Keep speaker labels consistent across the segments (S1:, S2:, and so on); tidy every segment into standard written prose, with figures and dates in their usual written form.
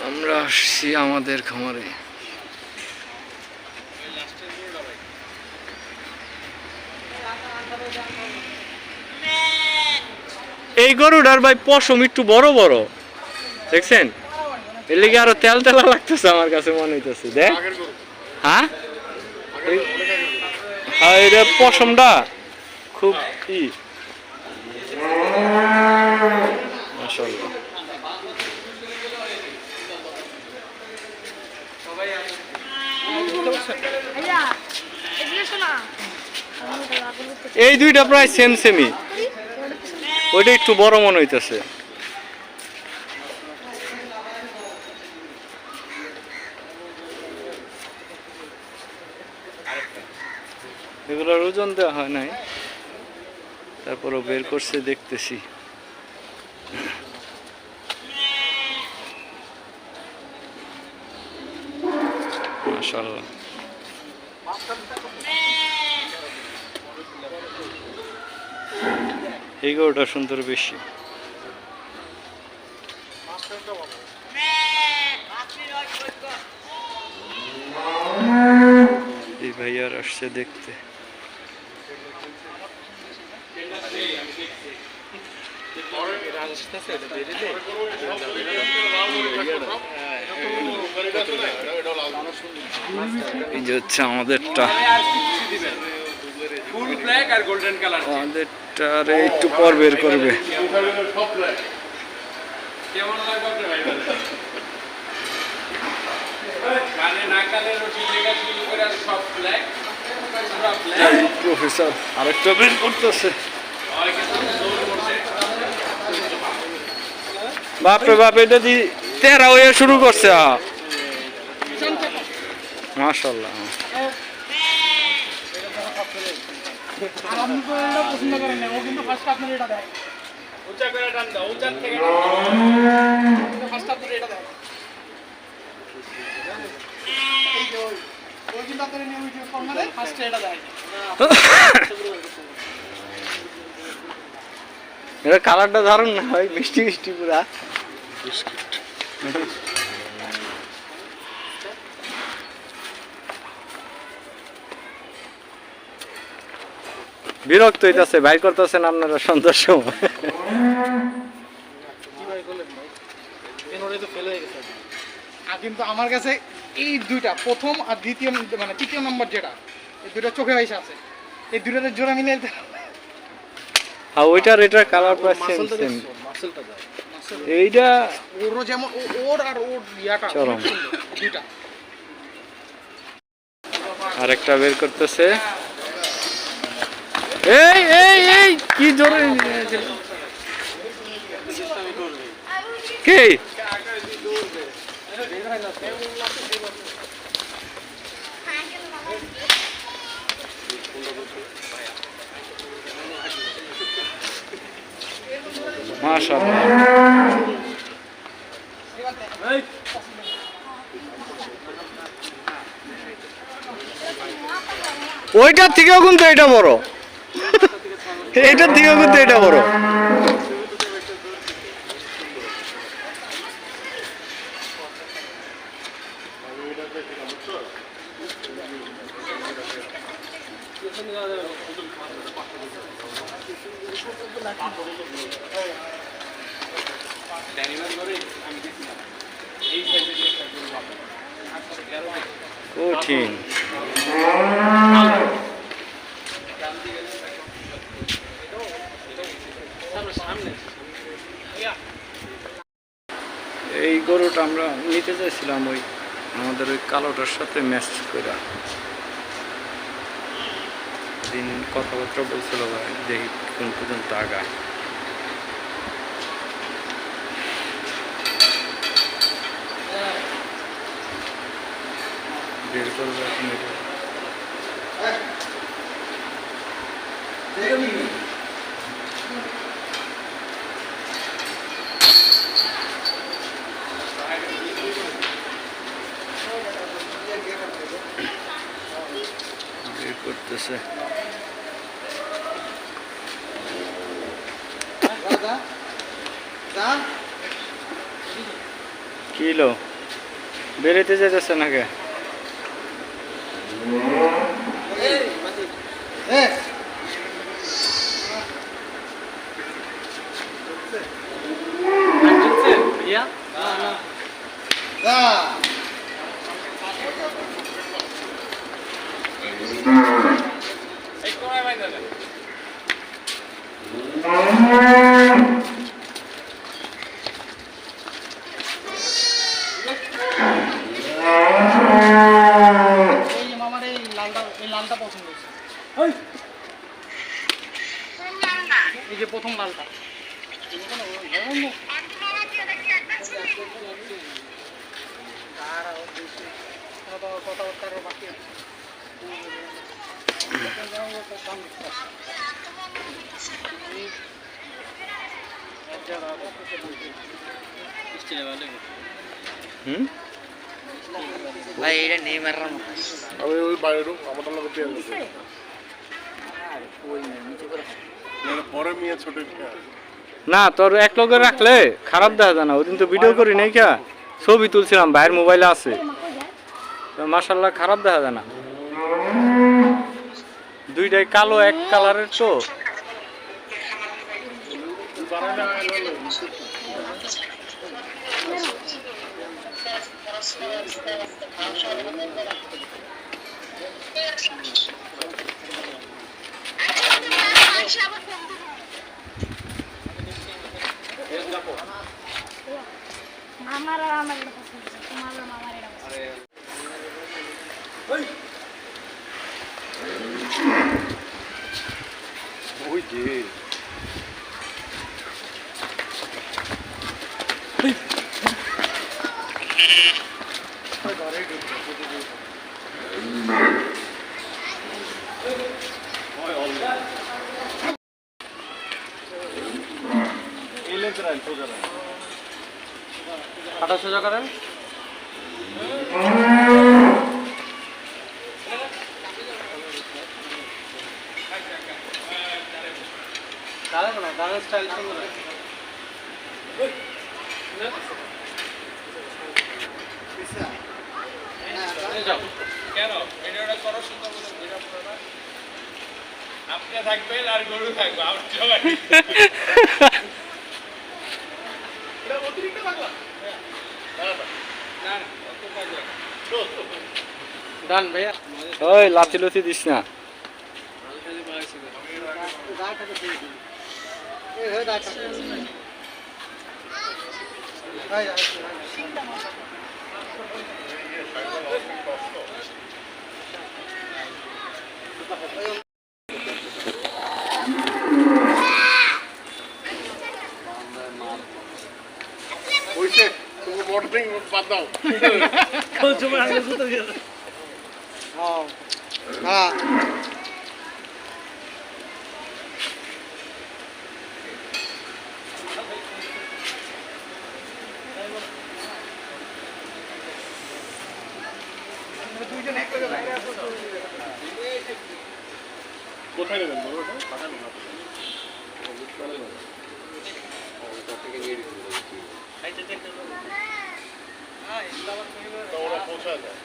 S1: আমরা আসছি আমাদের খামারে। এই গরুটার ভাই পশম একটু বড় বড় দেখছেন, এর লেগে আরো তেল তেলা লাগতেছে আমার কাছে মনে হইতেছে। দেখ হ্যাঁ, এটা পশমটা খুব ই মাশাআল্লাহ। এই দুইটা প্রায় সেম সেমই, ওইটা একটু বড় মনে হইতেছে। এগুলোর ওজন দেওয়া হয় নাই, তারপরও বের করছে দেখতেছি। মাশাআল্লাহ। এই গরুটা সুন্দর বেশি। এই ভাইয়ার আসছে দেখতে। এই যে হচ্ছে আমাদেরটা, আমাদেরটারে একটু পর বের করবে। প্রফেসর আরেকটা বের করতেছে। বাপরে বাপ, এটা দি তেরা হয়ে শুরু করছে। মাশাআল্লাহ। এটা কালারটা দারুণ না ভাই, মিষ্টি মিষ্টি পুরা। বিরক্ত হইতাছে, বাইর করতেছেন আপনারা সন্ধ্যার সময়।
S2: কিন্তু আমার কাছে এই দুইটা প্রথম আর দ্বিতীয় মানে তৃতীয় নম্বর যেটা, এই দুইটা চোখে ভাইসা আছে, এই দুইটাতে জোড়া মিলে
S1: আর ওইটার এটার কালার প্রায় সেম সেম। এইটা
S2: ওরও যেমন ওর আর ওর ইয়াটা
S1: চরম।
S2: দুইটা
S1: আরেকটা বের করতেছে। এই এই এই কি জোরে কে মাশাআল্লাহ। ওইটার থেকেও কিন্তু এটা বড়, এইটার থেকেও কিন্তু এটা বড়। কঠিন। এই গরুটা আমরা নিতে চাইছিলাম ওই আমাদের ওই কালোটার সাথে ম্যাচ করে। দিন কথাবার্তা বলছিল ভাই, দেখি কোন পর্যন্ত আগায়। বের করবো এখন এটা। বের করতেছে। কিলো বেরোতে যেতেছে নাকি?
S2: এই মামার এই লালটা পছন্দ হয়েছে। এই যে প্রথম লালটা কথাবার্তার বাকি আছে।
S1: হুম
S3: ভাই এটা নেইমার এর মতো
S4: আমি ওই বাইরে আমাদের লোক দিয়ে গেছে পরে মিয়া ছোট
S1: না তোর এক লগে রাখলে খারাপ দেখা যায় না। ওদিন তো ভিডিও করি নাই কা, ছবি তুলছিলাম, ভাইয়ের মোবাইলে আছে। মাশাল্লাহ খারাপ দেখা যায় না। দুইটাই কালো এক কালারের তো।
S5: আমার আর আমার এটা পছন্দ হয়েছে, তোমার আর আমার এটা পছন্দ হয়েছে।
S4: ওই যে
S1: হাঁটা সোজা করেন।
S2: ডান ভাইয়া
S1: ওই লাচি লুচি দিস না।
S4: ওইছে তুমি মডেলিং বাদ দাও
S2: হ্যাঁ
S4: কোথায় নেবেন বলো ওটা ওরা পৌঁছায় দেয়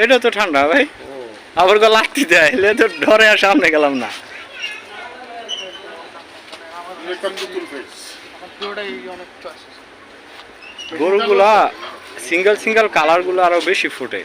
S1: এটা তো ঠান্ডা ভাই, আবার গো লাগতে দেয়, এলে তো ডরে আর সামনে গেলাম না।
S2: পুরোটাই অনেক চয়েস
S1: গরুগুলা সিঙ্গেল সিঙ্গেল কালার গুলো আরো বেশি ফুটে।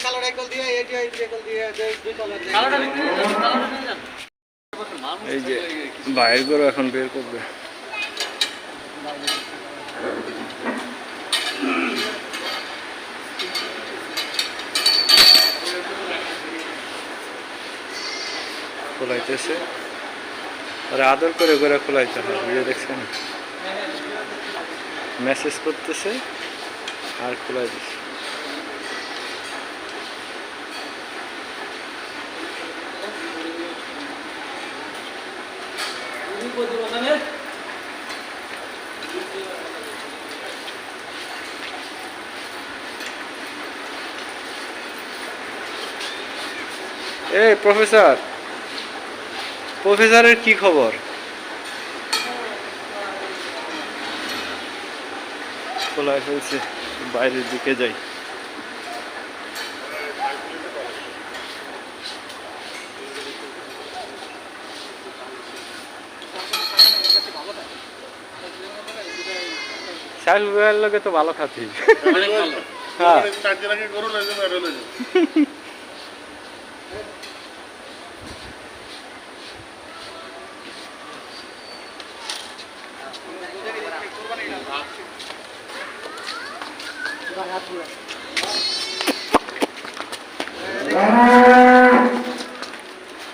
S2: কালার একল দিয়ে এটি একল দিয়ে দুই কালার
S1: এই যে বাইরের গরু এখন বের করবে। খোলাইতেছে, আরে আদর করে করে খোলাইতে হয়। ভিডিও দেখছেন, মেসেজ করতেছে আর খোলাই দিচ্ছে। এই প্রফেসর, প্রফেসরের কি খবর? খোলা ফেলছে, বাইরের দিকে যাই। সাইল ভাইয়ের লোকে তো ভালো খাচ্ছি। হ্যাঁ
S4: 4 দিন আগে গরু লয়ে যাবে আর লয়ে যাবে।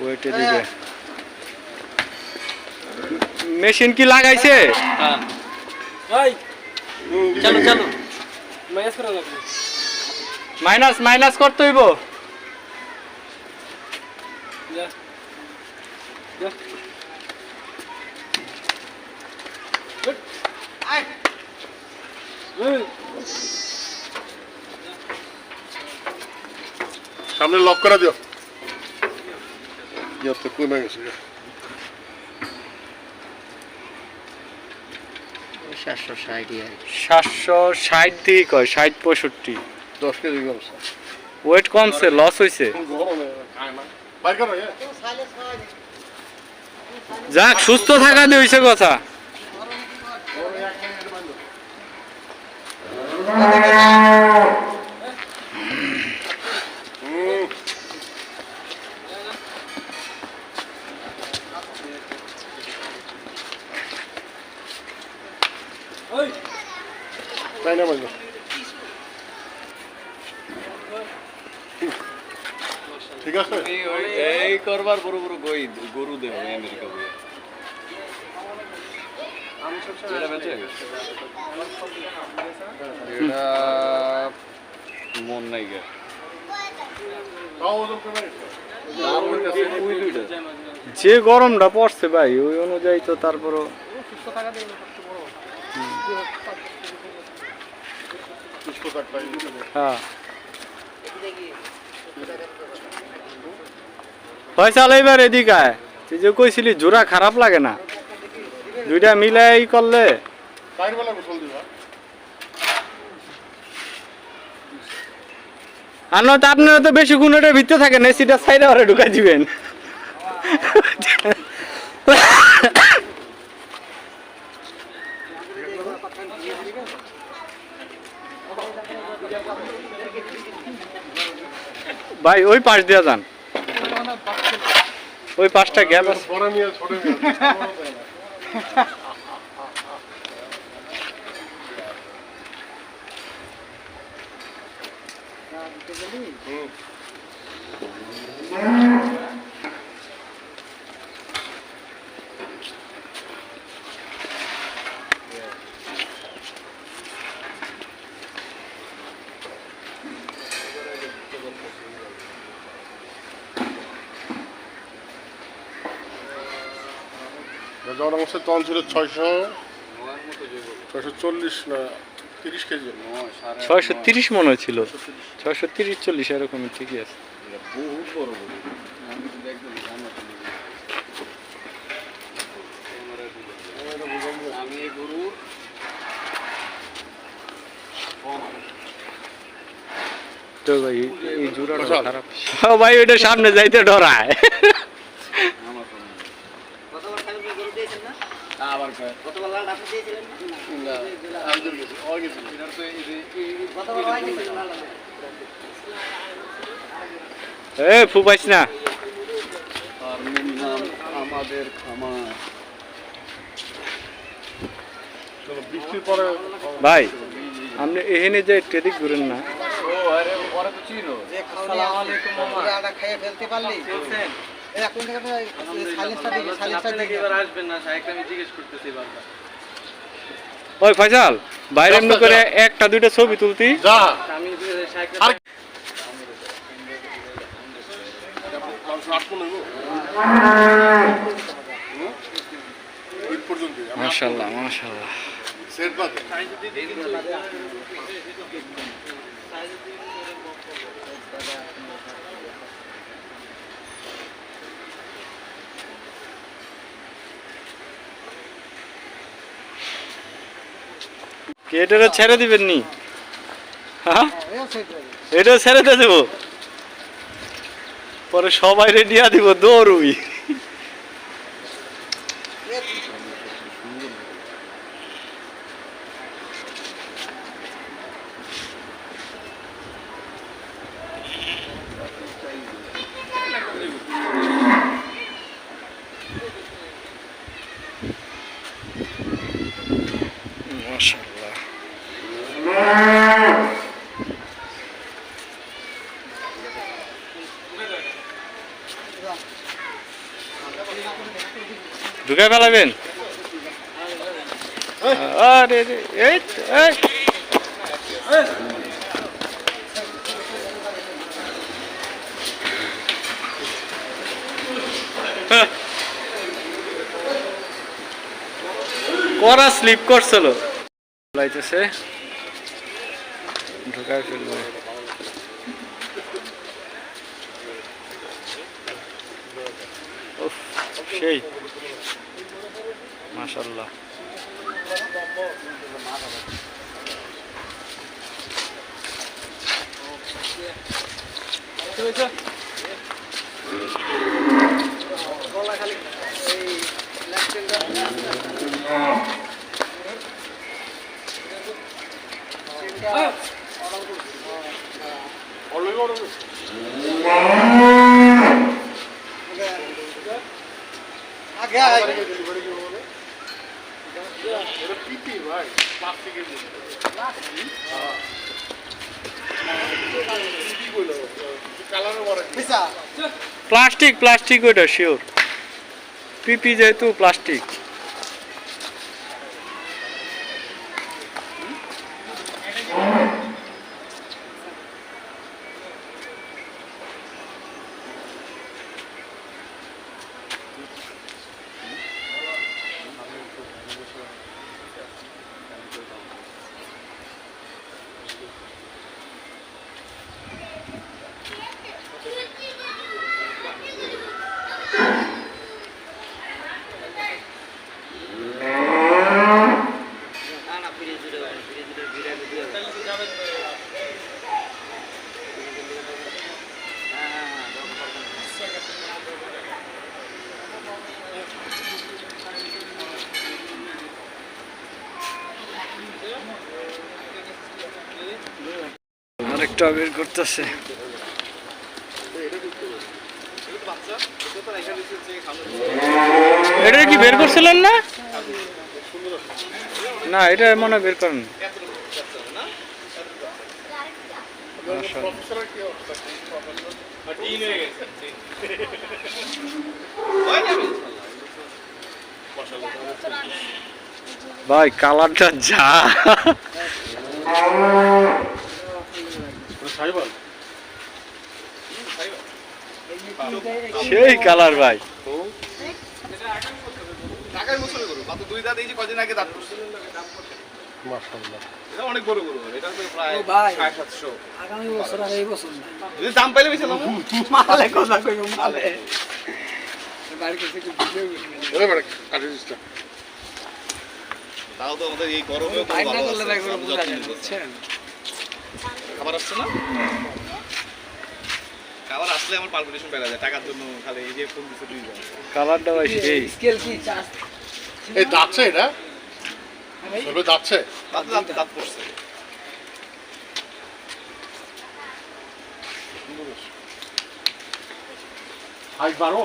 S1: ওইটা দিকে মেশিন কি লাগাইছে?
S3: চলো চলো
S1: মাইনাস মাইনাস করতে হইব।
S4: সামনে লক করে দিও। তো কমে গেছে।
S3: 760
S1: 760 দিয়ে কয় 60-65
S4: 10 কেজি কমছে।
S1: ওয়েট কমছে, লস হইছে।
S4: গরমে খায় না। বাইর করো এ।
S1: যাক সুস্থ থাকা দিয়ে হইছে কথা।
S4: তাই না বললো। ঠিক আছে।
S6: এই করবার বড় বড় গরু দেব আমেরিকা বই এটা বেঁচে গেছে এটা মন নাই গে
S4: তাও ওজন কমে গেছে।
S6: দাম হইতাছে ওই দুইটা
S1: যে গরমটা পড়ছে ভাই ওই অনুযায়ী তো তারপরও
S2: সুস্থ থাকা দিয়ে সবচেয়ে বড় কথা।
S4: সুস্থ থাকতাই।
S1: হ্যাঁ ফয়সাল এইবার এদিকে আয়। তুই যে কইছিলি জোড়া খারাপ লাগে না, দুইটা মিলাই করলে
S4: বাইর বেলা গোসল দিবা।
S1: আর নয়তো আপনারা তো বেশি গুণের ভিতরে থাকেন, এসিটা সাইডে ওরা ঢুকাই দিবেন। ভাই ওই পাশ দিয়ে যান, ওই পাশটা গ্যাপ আছে।
S4: বড় নিয়ে ছোট নিয়ে। যখন আমার সাথে তখন ছিল 640 না 30 কেজি।
S1: 630 মনে হয়েছিল, 630-40 এরকমই ঠিকই আছে।
S6: বহুত বড় গরু আমি কিন্তু একদম আমি এই গরু
S1: তো ভাই এই জোড়াটা খারাপ। ও ভাই ওইটা সামনে যাইতে ডরায়।
S3: কতবার খালি গরু দিয়েছেন না?
S6: আবার কয়
S3: কতবার লাল আপনি দিয়েছিলেন না?
S6: না আমি তো গেছি ওই গেছি এটার তো এই যে
S3: কতবার লাল দিয়েছিলেন লাল?
S1: এ ফুপাইস না।
S6: আর নাম আমাদের খামার
S4: চলো বৃষ্টির পরে
S1: ভাই আপনি এখানে যে ট্রেডিক ঘুরেন না।
S6: ও আরে ওরা তো চিনো
S3: আসসালামু আলাইকুম মামা। আটা খেয়ে ফেলতে পারলি? চলছেন? এই এখন থেকে সাইলেন্সটা দিবি, সাইলেন্সটা দিবি।
S6: এবার আসবেন না সাহেবকে আমি জিজ্ঞেস করতেছি বারবার
S1: ওই ফয়সাল বাইরে এমনি করে একটা দুইটা ছবি তুলতি।
S4: যা
S6: আমি সাহেবকে
S4: আর আটকো ঈদ পর্যন্ত
S1: মাশাআল্লাহ মাশাআল্লাহ।
S4: সেট বাদ
S1: কি এটারে ছেড়ে দিবেন নি? হ্যাঁ
S3: এও সেট রাখি
S1: এটা ছেড়ে দিয়ে দেবো, পরে সবাই রেডিয়া দিব দৌড়ুই। মাশাআল্লাহ। ঢুকে ফেলাবেন? আরে রে, এই তো, এই। করা স্লিপ করছিল, লাইতেছে ঢুকায় ফেলবে। উফ, সেই মাশাআল্লাহ।
S3: আগে আয়
S4: পিপি ভাই, প্লাস্টিকের কালারও বড়
S3: পিসা
S1: প্লাস্টিক প্লাস্টিক ওইটা শিওর, পিপি যেহেতু প্লাস্টিক। আরেকটা বের করতেছে। এটা কি বের করছিলেন না? না, এটা মনে হয় বের করেন।
S4: প্রফেসরের কি অবস্থা?
S1: ভাই কালারটা যা,
S4: সাইবার
S1: সেই কালার ভাই।
S6: টাকার গোসল করো, মাত্র 2 দাঁত এই যে কদিন আগে দাঁত পড়ছে।
S4: মাশাআল্লাহ।
S6: এটা অনেক বড় গরু, এটা তো প্রায়
S3: ও ভাই।
S6: 750।
S3: আগামী বছর আর এই বছর না
S6: যদি দাম পাইলে বেশি লাভ।
S3: মালে কথা কইব মালে বাড়ি থেকে একটু ভিডিও
S4: ওরে বড় কাটিস্টা।
S6: তাও তো আমাদের এই গরমে তো
S3: বাইনা
S6: ভালো
S3: করলে
S6: আছে,
S3: ভাই কোনো
S6: সব
S3: বুঝা
S6: যত্ন
S3: যায় না
S6: নিতে হচ্ছে।
S3: বুঝছেন
S6: খাবার আসছে না? খাবার আসলে আমার পালপিটেশন বেড়ে যায়, টাকার জন্য খালি এই যে ফোন দিতে দিয়ে যায়।
S1: কালারটা ভাই সেই।
S3: স্কেল কি চার্জ
S4: এই দাঁতছে এটা? সবে দাঁতছে?
S6: দাঁত দাঁত দাঁত পড়ছে।
S4: হাইট বাড়ো?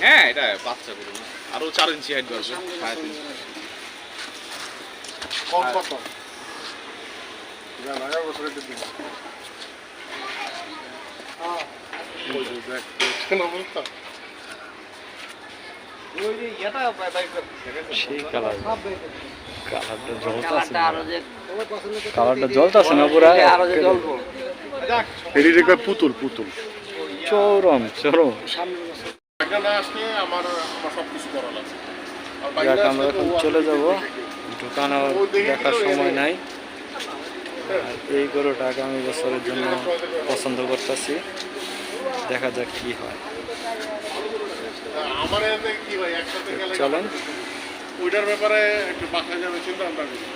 S6: হ্যাঁ, এটা বাচ্চা গরু না, আরো 4 ইঞ্চি হাইট বাড়বে, 3.5
S4: কম কত? জানা গেল বছরের দিন। ওই যে দেখ, দেখছেন অবস্থা?
S6: ওই যে এটা বাইক
S1: সেই কালার, কালারটা জ্বলতাছে
S3: কালারটা আরো যে
S1: কালারটা জ্বলতাছে না পুরা,
S3: আরো যে জ্বলবো
S4: এটি কয় পুতুল পুতুল।
S1: চরম চরম।
S4: টাকা না আসলে আমার সব কিছু করা লাগছে। আর
S1: যাক,
S4: বাইরে
S1: আমরা
S4: আসলে তো
S1: এখন
S4: ও
S1: চলে যাব,
S4: দেখে।
S1: দোকানে দেখার সময় নাই। আর এই গরুটা আগামী বছরের জন্য পছন্দ করতেছি, দেখা যাক কি হয়।
S4: আমার এতে কি ভাই একসাথে গেলে
S1: চলেন।
S4: ওইটার ব্যাপারে একটু বাসা যাবে চিন্তা ভাবনা করি।